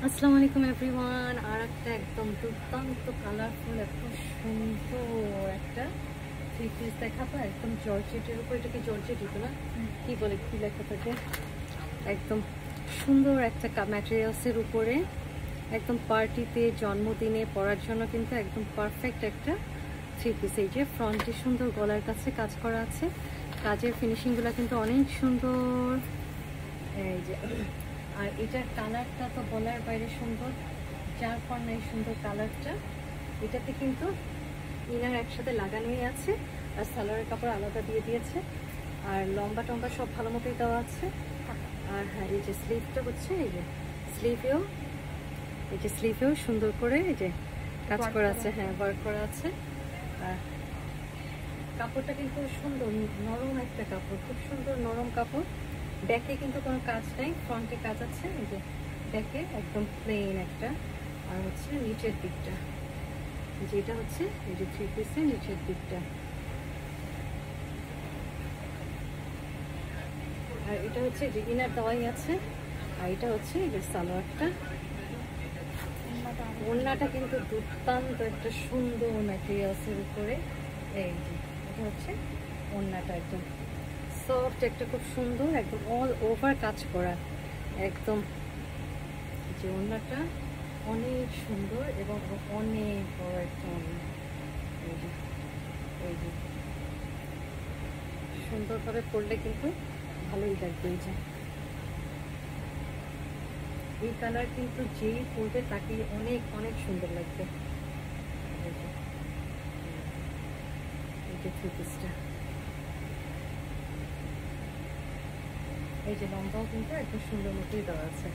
আসসালামু আলাইকুম এভরিওয়ান। আর একটা একদম দুর্দান্ত কালারফুল এত সুন্দর একটা থ্রি পিস দেখাবো, একদম জর্জেটের উপর। এটাকে জর্জেট তো না, কি বলে, কি লেখা থাকে, একদম সুন্দর একটা ম্যাটেরিয়ালসের উপরে, একদম পার্টিতে জন্মদিনে পরার জন্য কিন্তু একদম পারফেক্ট একটা থ্রি পিস। এই যে ফ্রন্টে সুন্দর গলার কাছে কাজ করা আছে, কাজের ফিনিশিংগুলো কিন্তু অনেক সুন্দর। এই যে, আর এটার কালারটা তো বলার বাইরে সুন্দর, যার পর নাই সুন্দর কালারটা। এটাতে কিন্তু ইনার একসাথে লাগানোই আছে, আর সালোয়ারের কাপড় আলাদা দিয়ে দিয়েছে, আর লম্বা টম্বা সব ভালো মতোই দেওয়া আছে। আর হ্যাঁ, এই যে স্লিভটা হচ্ছে, এই যে স্লিভেও সুন্দর করে এই যে কাজ করা আছে, হ্যাঁ ওয়ার্ক করা আছে। আর কাপড়টা কিন্তু সুন্দর নরম একটা কাপড়, খুব সুন্দর নরম কাপড়। ব্যাকে কিন্তু কোনো কাজ নাই, ফ্রন্টে কাজ আছে, এই যে ব্যাকে একদম প্লেন একটা। আর হচ্ছে নিচের দিকটা, যেটা হচ্ছে এই যে থ্রি পিসের নিচের দিকটা। আর এটা হচ্ছে যে ইনার দেওয়াই আছে, আর এটা হচ্ছে এই যে সালোয়ারটা। ওড়নাটা কিন্তু দুর্দান্ত একটা সুন্দর ম্যাটেরিয়ালসের উপরে। এই যে এটা হচ্ছে ওড়নাটা, একদম সফট একটা, খুব সুন্দর, একদম অল ওভার কাজ করা একদম। যে ওড়নাটা অনেক সুন্দর এবং অনেক বড় একটা ওড়না। এই যে সুন্দরভাবে পরলে কিন্তু ভালোই লাগবে। এই যে এই কালার কিন্তু যেই পরবে তাকে অনেক অনেক সুন্দর লাগবে। এই যে থ্রি পিসটা, এই যে লম্বাও কিন্তু একদম সুন্দর মতোই দেওয়া আছে।